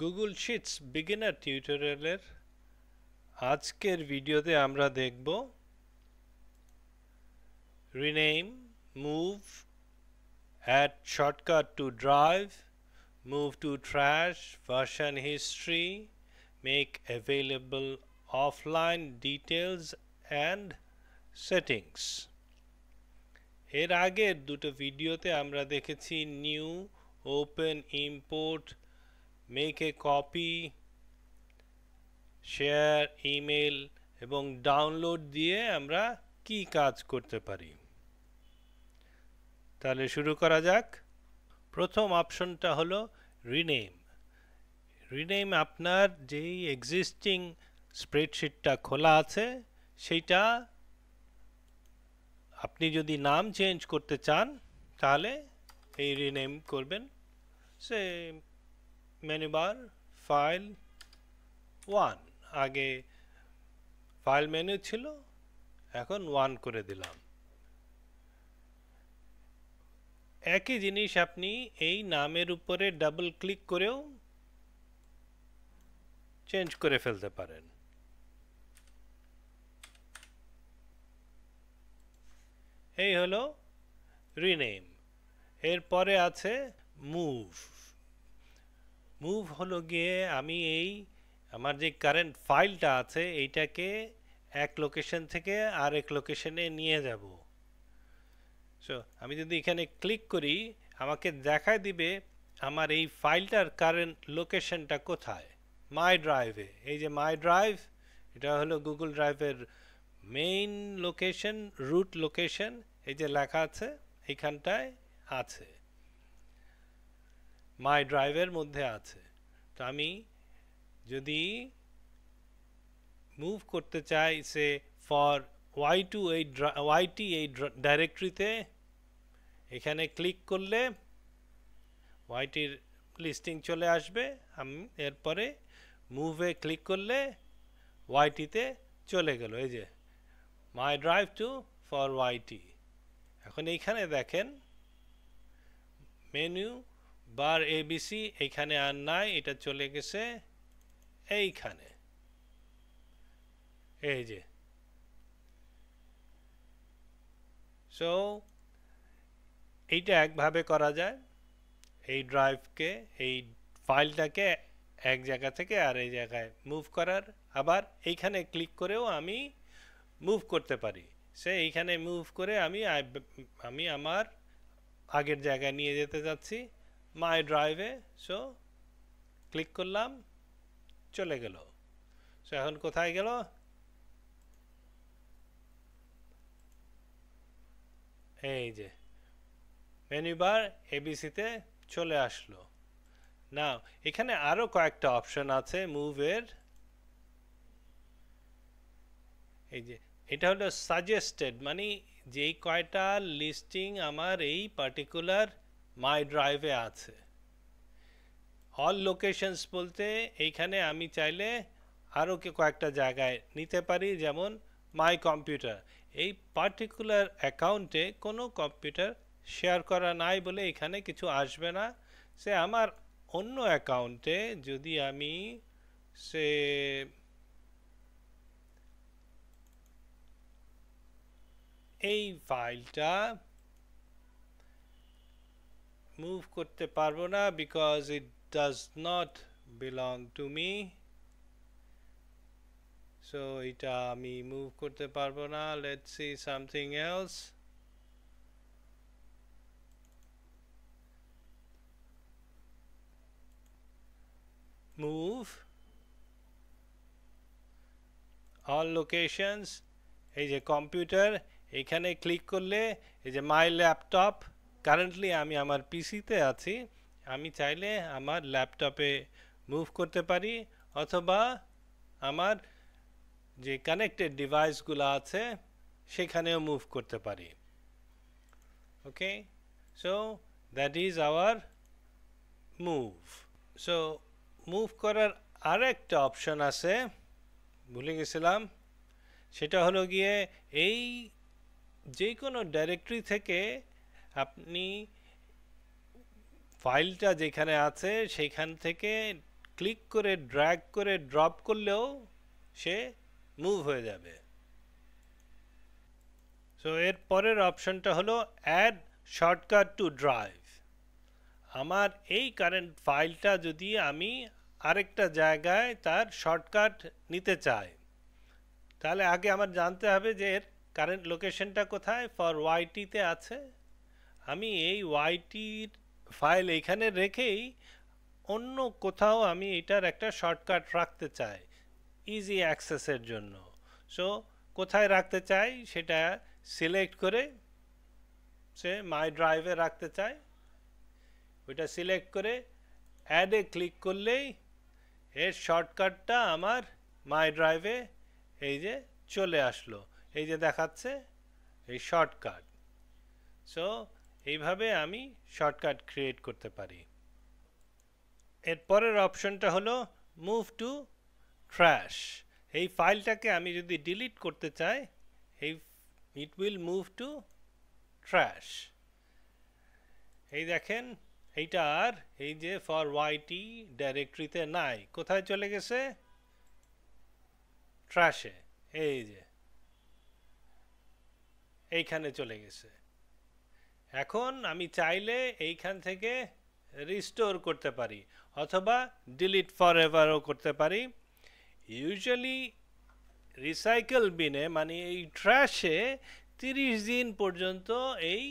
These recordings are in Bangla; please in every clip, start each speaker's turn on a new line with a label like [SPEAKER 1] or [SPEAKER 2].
[SPEAKER 1] গুগল শিটস বিগিনার টিউটোরিয়ালের আজকের ভিডিওতে আমরা দেখব rename, move, add shortcut to drive, move to trash, version history, make available offline details and settings. এর আগের দুটো ভিডিওতে আমরা দেখেছি new, open, import, make a copy, share, email এবং ডাউনলোড দিয়ে আমরা কি কাজ করতে পারি। তাহলে শুরু করা যাক। প্রথম অপশনটা হলো রিনেম। রিনেম আপনার যেই এক্সিস্টিং স্প্রেডশিটটা খোলা আছে সেইটা আপনি যদি নাম চেঞ্জ করতে চান তাহলে এই রিনেম করবেন। সে মেনু বার, ফাইল 1, আগে ফাইল মেনু ছিল, এখন 1 করে দিলাম। একই জিনিস আপনি এই নামের উপরে ডাবল ক্লিক করেও চেঞ্জ করে ফেলতে পারেন। এই হলো রিনেম। এরপরে আছে মুভ। মুভ হলো গিয়ে আমি আমার যে কারেন্ট ফাইলটা আছে এইটাকে এক লোকেশন থেকে আরেক লোকেশনে নিয়ে যাব। সো আমি যদি এখানে ক্লিক করি আমাকে দেখায় দিবে আমার এই ফাইলটার কারেন্ট লোকেশনটা কোথায়। মাই ড্রাইভে, এই যে মাই ড্রাইভ, এটা হলো গুগল ড্রাইভের মেইন লোকেশন, রুট লোকেশন, এই যে লেখা আছে এইখানটায় আছে, মাই ড্রাইভের মধ্যে আছে। তো আমি যদি মুভ করতে চাই সে ফর ওয়াইটি এই ডাইরেক্টরিতে, এখানে ক্লিক করলে ওয়াইটির লিস্টিং চলে আসবে। আমি এরপরে মুভে ক্লিক করলে ওয়াইটিতে চলে গেল, এই যে মাই ড্রাইভ টু ফর ওয়াইটি। এখন এইখানে দেখেন মেনু বার এবিসি এইখানে আর নাই, এটা চলে গেছে এইখানে, এই যে। সো এইটা একভাবে করা যায়, এই ড্রাইভকে, এই ফাইলটাকে এক জায়গা থেকে আর এই জায়গায় মুভ করার। আবার এইখানে ক্লিক করেও আমি মুভ করতে পারি। সে এইখানে মুভ করে আমি আমার আগের জায়গায় নিয়ে যেতে যাচ্ছি মাই ড্রাইভে। সো ক্লিক করলাম, চলে গেল। সো এখন কোথায় গেল? এই যে মেনু বার এবিসিতে চলে আসলো। নাও এখানে আরো কয়েকটা অপশন আছে মুভের। এই যে এটা হলো সাজেস্টেড, মানে যেই কয়টা লিস্টিং আমার এই পার্টিকুলার মাই ড্রাইভে আছে। অল লোকেশনস বলতে এইখানে আমি চাইলে আরও কয়েকটা জায়গায় নিতে পারি, যেমন মাই কম্পিউটার। এই পার্টিকুলার অ্যাকাউন্টে কোনো কম্পিউটার শেয়ার করা নাই বলে এখানে কিছু আসবে না। সে আমার অন্য অ্যাকাউন্টে যদি আমি সে এই ফাইলটা মুভ করতে পারবো না, because it does not belong to me. So এটা আমি মুভ করতে পারবো না। Let's see something else. Move all locations, এই যে কম্পিউটার, এখানে ক্লিক করলে এই যে মাই ল্যাপটপ, কারেন্টলি আমি আমার পিসিতে আছি, আমি চাইলে আমার ল্যাপটপে মুভ করতে পারি, অথবা আমার যে কানেক্টেড ডিভাইসগুলো আছে সেখানেও মুভ করতে পারি। Okay, so that is our move. So move করার আরেকটা অপশন আছে, ভুলে গেছিলাম, সেটা হলো গিয়ে এই যে কোনো ডাইরেক্টরি থেকে আপনি ফাইলটা যেখানে আছে সেইখান থেকে ক্লিক করে ড্র্যাগ করে ড্রপ করলেও সে মুভ হয়ে যাবে। সো এর পরের অপশনটা হলো অ্যাড শর্টকাট টু ড্রাইভ। আমার এই কারেন্ট ফাইলটা যদি আমি আরেকটা জায়গায় তার শর্টকাট নিতে চাই, তাহলে আগে আমার জানতে হবে যে এর কারেন্ট লোকেশনটা কোথায়। ফর ওয়াইটিতে আছে, আমি এই ওয়াইটির ফাইল এইখানে রেখেই অন্য কোথাও আমি এটার একটা শর্টকাট রাখতে চাই ইজি অ্যাক্সেসের জন্য। সো কোথায় রাখতে চাই সেটা সিলেক্ট করে, সে মাই ড্রাইভে রাখতে চাই, ওইটা সিলেক্ট করে অ্যাডে ক্লিক করলেই এর শর্টকাটটা আমার মাই ড্রাইভে এই যে চলে আসলো, এই যে দেখাচ্ছে এই শর্টকাট। সো এইভাবে আমি শর্টকাট ক্রিয়েট করতে পারি। এর পরের অপশনটা হলো মুভ টু ট্র্যাশ। এই ফাইলটাকে আমি যদি ডিলিট করতে চাই, এই it will move to trash. এই দেখেন এইটা আর এই যে ফর ওয়াইটি ডাইরেক্টরিতে নাই, কোথায় চলে গেছে? ট্র্যাশে। এই যে এইখানে চলে গেছে। এখন আমি চাইলে এইখান থেকে রিস্টোর করতে পারি অথবা ডিলিট ফর এভারও করতে পারি। ইউজুয়ালি রিসাইকেল বিনে মানে এই ট্র্যাশে 30 দিন পর্যন্ত এই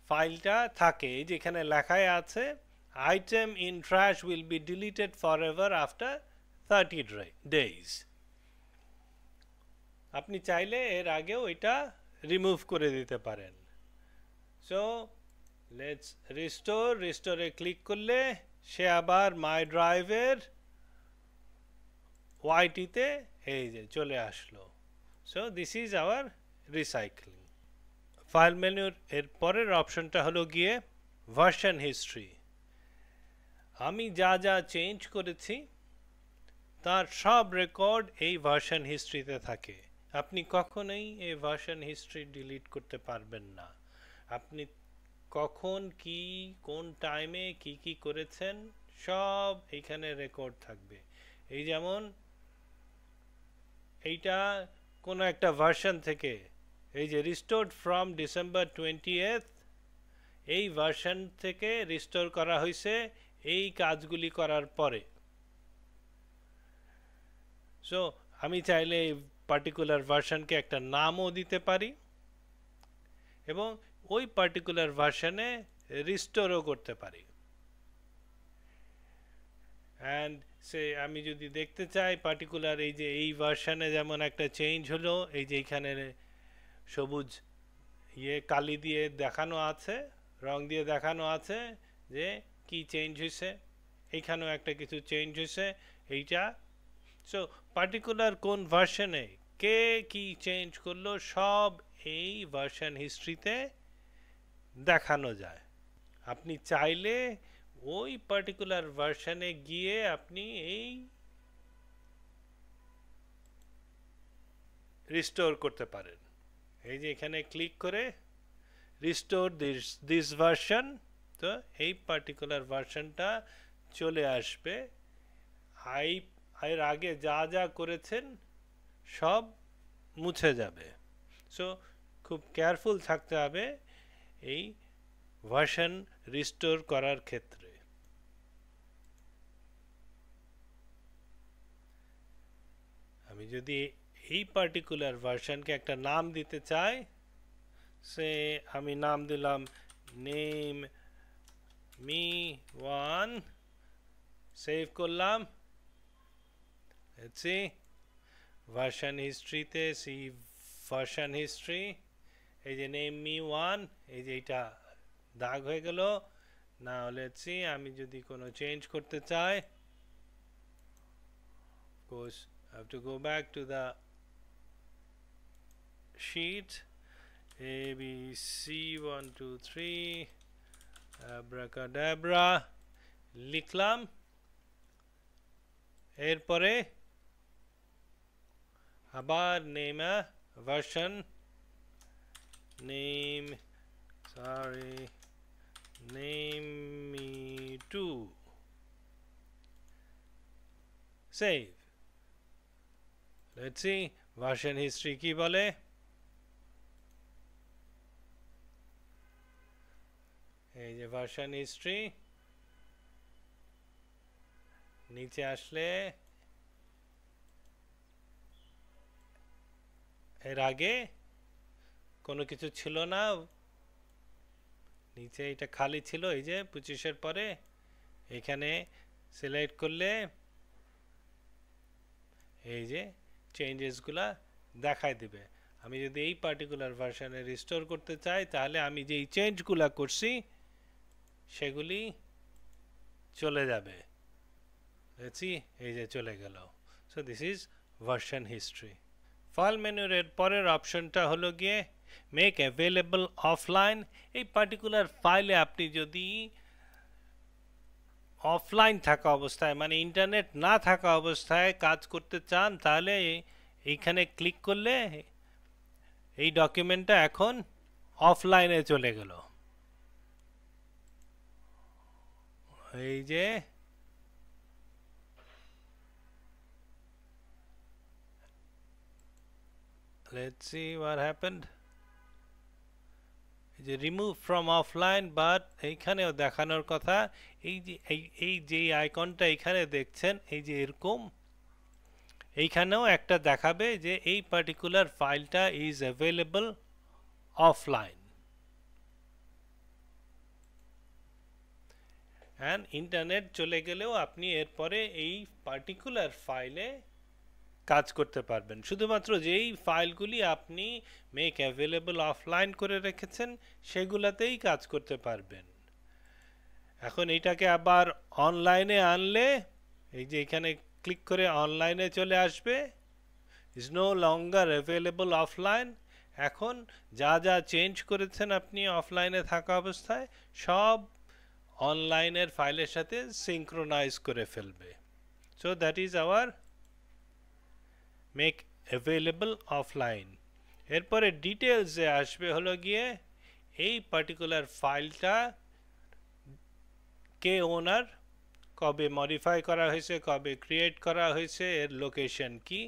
[SPEAKER 1] ফাইলটা থাকে, যেখানে লেখায় আছে item in trash will be deleted for ever after 30 days। আপনি চাইলে এর আগেও এটা রিমুভ করে দিতে পারেন। সো লেটস রিস্টোরে ক্লিক করলে সে আবার মাই ড্রাইভের ওয়াইটিতে এই যে চলে আসলো। So this is our recycling. File মেনুর এর পরের অপশনটা হলো গিয়ে ভার্সন হিস্ট্রি। আমি যা যা চেঞ্জ করেছি তার সব রেকর্ড এই ভার্সন হিস্ট্রিতে থাকে। আপনি কখনোই এই ভার্সন হিস্ট্রি ডিলিট করতে পারবেন না। আপনি কখন কি কোন টাইমে কি কি করেছেন সব এইখানে রেকর্ড থাকবে। এই যেমন এইটা কোনো একটা ভার্সন থেকে, এই যে রিস্টোর্ড ফ্রম ডিসেম্বর 20th, এই ভার্সন থেকে রিস্টোর করা হয়েছে এই কাজগুলি করার পরে। সো আমি চাইলে এই পার্টিকুলার ভার্সনকে একটা নামও দিতে পারি এবং ওই পার্টিকুলার ভার্সনে রিস্টোরও করতে পারি। অ্যান্ড সে আমি যদি দেখতে চাই পার্টিকুলার এই যে এই ভার্সনে যেমন একটা চেঞ্জ হলো, এই যে এইখানে সবুজ কালি দিয়ে দেখানো আছে, রং দিয়ে দেখানো আছে যে কি চেঞ্জ হয়েছে, এইখানেও একটা কিছু চেঞ্জ হয়েছে এইটা। সো পার্টিকুলার কোন ভার্সনে কে কি চেঞ্জ করলো সব এই ভার্সন হিস্ট্রিতে দেখানো যায়। আপনি চাইলে ওই পার্টিকুলার ভার্সনে গিয়ে আপনি এই রিস্টোর করতে পারেন। এই যে এখানে ক্লিক করে রিস্টোর দিস ভার্সন, তো এই পার্টিকুলার ভার্সনটা চলে আসবে। এর আগে যা যা করেছেন সব মুছে যাবে। সো খুব কেয়ারফুল থাকতে হবে এই ভার্সন রিস্টোর করার ক্ষেত্রে। আমি যদি এই পার্টিকুলার ভার্সনকে একটা নাম দিতে চাই, সে আমি নাম দিলাম নেম মি 1, সেভ করলাম। লেটস সি ভার্সন হিস্ট্রিতে, সি ভার্সন হিস্ট্রি, এই যে নেম মি 1, এই যে এটা দাগ হয়ে গেল। নাও লেটস সি আমি যদি কোনো চেঞ্জ করতে চাই, of course I have to go back to the sheet, A B C 1 2 3 abracadabra লিখলাম। এরপরে আবার name version, name me 2, save. Let's see version history কি বলে। এই যে ভার্সন হিস্ট্রি, নিচে আসলে এর আগে কোনো কিছু ছিল না, নিচে এটা খালি ছিল, এই যে 25-এর পরে এখানে সিলেক্ট করলে এই যে চেঞ্জেসগুলা দেখায় দিবে। আমি যদি এই পার্টিকুলার ভার্সনে রিস্টোর করতে চাই তাহলে আমি যেই চেঞ্জগুলা করছি সেগুলি চলে যাবে। দেখছি এই যে চলে গেল। So this is version history. File মেনুর এর পরের অপশনটা হলো গিয়ে মেক অ্যাভেলেবল অফলাইন। এই পার্টিকুলার ফাইলে আপনি যদি অফলাইন থাকা অবস্থায় মানে ইন্টারনেট না থাকা অবস্থায় কাজ করতে চান তাহলে এইখানে ক্লিক করলে এই ডকুমেন্টটা এখন অফলাইনে চলে গেল। এই যে let's see what happened. এই যে রিমুভ ফ্রম অফলাইন, বাট এইখানেও দেখানোর কথা এই যে আইকনটা এখানে দেখছেন এই যে এরকম, এইখানেও একটা দেখাবে যে এই পার্টিকুলার ফাইলটা is available offline. And internet চলে গেলেও আপনি এরপরে এই পার্টিকুলার ফাইলে কাজ করতে পারবেন। শুধুমাত্র যেই ফাইলগুলি আপনি মেক অ্যাভেলেবল অফলাইন করে রেখেছেন সেগুলাতেই কাজ করতে পারবেন। এখন এইটাকে আবার অনলাইনে আনলে এই যে এখানে ক্লিক করে অনলাইনে চলে আসবে, is no longer available offline. এখন যা যা চেঞ্জ করেছেন আপনি অফলাইনে থাকা অবস্থায় সব অনলাইনের ফাইলের সাথে সিঙ্ক্রোনাইজ করে ফেলবে। So that is hour make available offline. এরপরে ডিটেলসে আসবে হলো গিয়ে এই পার্টিকুলার ফাইলটা কে ওনার, কবে মডিফাই করা হয়েছে, কবে ক্রিয়েট করা হয়েছে, এর লোকেশন কি,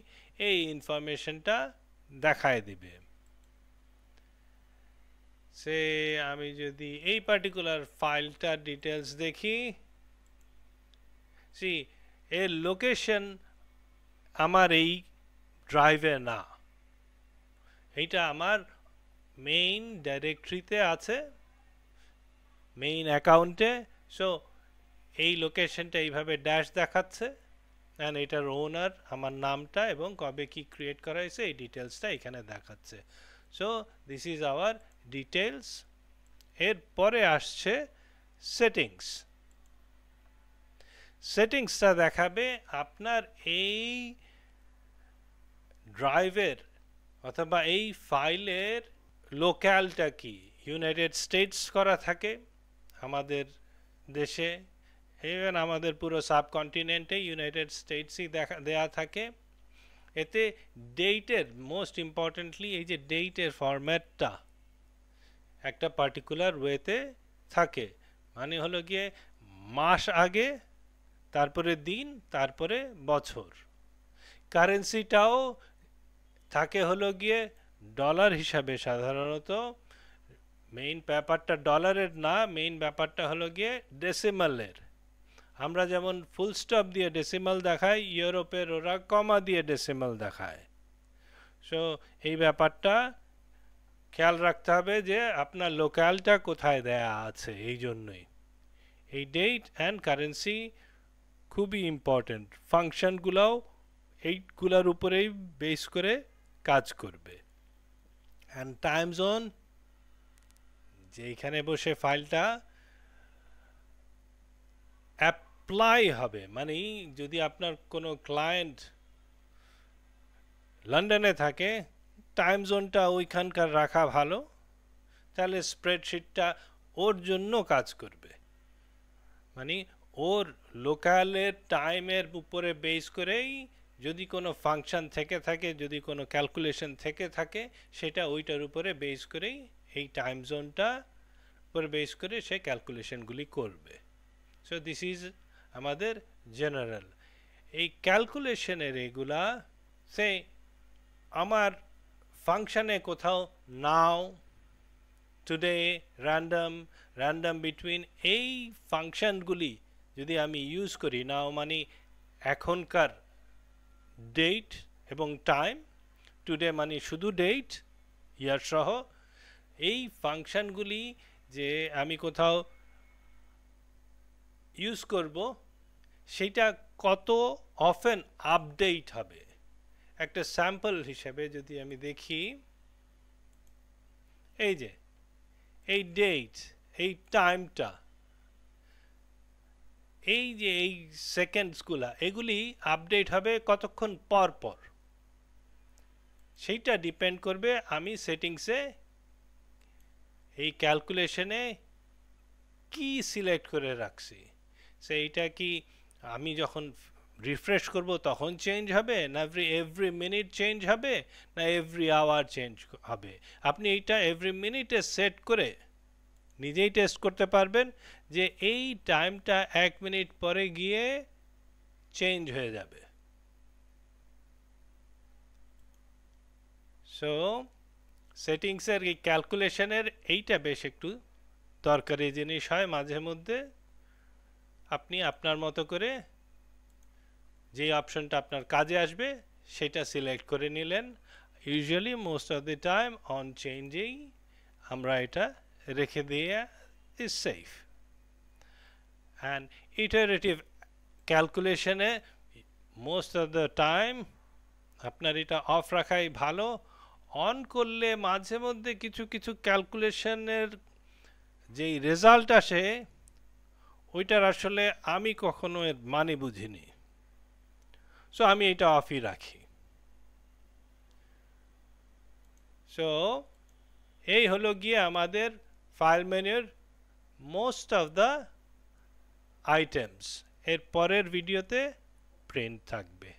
[SPEAKER 1] এই ইনফরমেশনটা দেখায় দিবে। সে আমি যদি এই পার্টিকুলার ফাইলটার ডিটেলস দেখি, সি এর লোকেশন আমার এই ড্রাইভে না, এইটা আমার মেইন ডাইরেক্টরিতে আছে, মেইন অ্যাকাউন্টে। সো এই লোকেশনটা এইভাবে ড্যাশ দেখাচ্ছে, অ্যান্ড এটার ওনার আমার নামটা এবং কবে কি ক্রিয়েট করা হয়েছে এই ডিটেলসটা এখানে দেখাচ্ছে। So this is our details. এরপরে আসছে সেটিংস। সেটিংসটা দেখাবে আপনার এই ড্রাইভের অথবা এই ফাইলের লোক্যালটা কি। ইউনাইটেড স্টেটস করা থাকে আমাদের দেশে, ইভেন আমাদের পুরো সাবকন্টিনেন্টে ইউনাইটেড স্টেটসই দেয়া থাকে। এতে ডেটের মোস্ট ইম্পর্টেন্টলি এই যে ডেটের ফরম্যাটটা একটা পার্টিকুলার ওয়েতে থাকে, মানে হলো গিয়ে মাস আগে, তারপরে দিন, তারপরে বছর। কারেন্সিটাও থাকে হলো গিয়ে ডলার হিসাবে, সাধারণত মেইন ব্যাপারটা ডলারের না, মেইন ব্যাপারটা হলো গিয়ে ডেসিমালের। আমরা যেমন ফুল স্টপ দিয়ে ডেসিমাল দেখাই, ইউরোপের ওরা কমা দিয়ে ডেসিমাল দেখায়। সো এই ব্যাপারটা খেয়াল রাখতে হবে যে আপনার লোকালটা কোথায় দেয়া আছে। এই জন্যই এই ডেট অ্যান্ড কারেন্সি খুবই ইম্পর্টেন্ট। ফাংশনগুলোও এইগুলোর উপরেই বেস করে কাজ করবে। অ্যান্ড টাইম জোন, যেইখানে বসে ফাইলটা অ্যাপ্লাই হবে, মানে যদি আপনার কোনো ক্লায়েন্ট লন্ডনে থাকে টাইম জোনটা ওইখানকার রাখা ভালো, তাহলে স্প্রেডশিটটা ওর জন্য কাজ করবে। মানে ওর লোকালের টাইমের উপরে বেস করেই যদি কোনো ফাংশন থেকে থাকে, যদি কোনো ক্যালকুলেশন থেকে থাকে, সেটা ওইটার উপরে বেস করেই এই টাইম জোনটা উপরে বেস করে সে ক্যালকুলেশনগুলি করবে। সো দিস ইজ আমাদের জেনারেল। এই ক্যালকুলেশনের এগুলা সে আমার ফাংশনে কোথাও নাও টুডে র্যান্ডম বিটুইন এই ফাংশনগুলি যদি আমি ইউজ করি নাও মানে এখনকার ডেট এবং টাইম টুডে মানে শুধু ডেট ইয়ার সহ এই ফাংশনগুলি যে আমি কোথাও ইউজ করব সেটা কত অফেন আপডেট হবে একটা স্যাম্পল হিসেবে যদি আমি দেখি এই যে এই ডেট এই টাইমটা এই যে এই সেকেন্ডসগুলা এগুলি আপডেট হবে কতক্ষণ পর পর সেইটা ডিপেন্ড করবে আমি সেটিংসে এই ক্যালকুলেশনে কি সিলেক্ট করে রাখছি সেইটা কি আমি যখন রিফ্রেশ করব তখন চেঞ্জ হবে না এভরি মিনিট চেঞ্জ হবে না এভরি আওয়ার চেঞ্জ হবে আপনি এইটা এভরি মিনিটে সেট করে নিজেই টেস্ট করতে পারবেন যে এই টাইমটা 1 মিনিট পরে গিয়ে চেঞ্জ হয়ে যাবে সো সেটিংসের এই ক্যালকুলেশনের এইটা বেশ একটু দরকারি জিনিস হয় মাঝে মধ্যে আপনি আপনার মতো করে যে অপশনটা আপনার কাজে আসবে সেটা সিলেক্ট করে নিলেন usually most of the time on চেঞ্জেই আমরা এটা রেখে দিয়ে ইজ সেফ অ্যান্ড ইটারেটিভ ক্যালকুলেশনে মোস্ট অফ দ্য টাইম আপনার এটা অফ রাখাই ভালো অন করলে মাঝে মধ্যে কিছু কিছু ক্যালকুলেশনের যেই রেজাল্ট আসে ওইটার আসলে আমি কখনো এর মানে বুঝিনি সো আমি এটা অফই রাখি সো এই হলো গিয়ে আমাদের ফাইল মেনুর মোস্ট অফ দ্য আইটেমস এর পরের ভিডিওতে প্রিন্ট থাকবে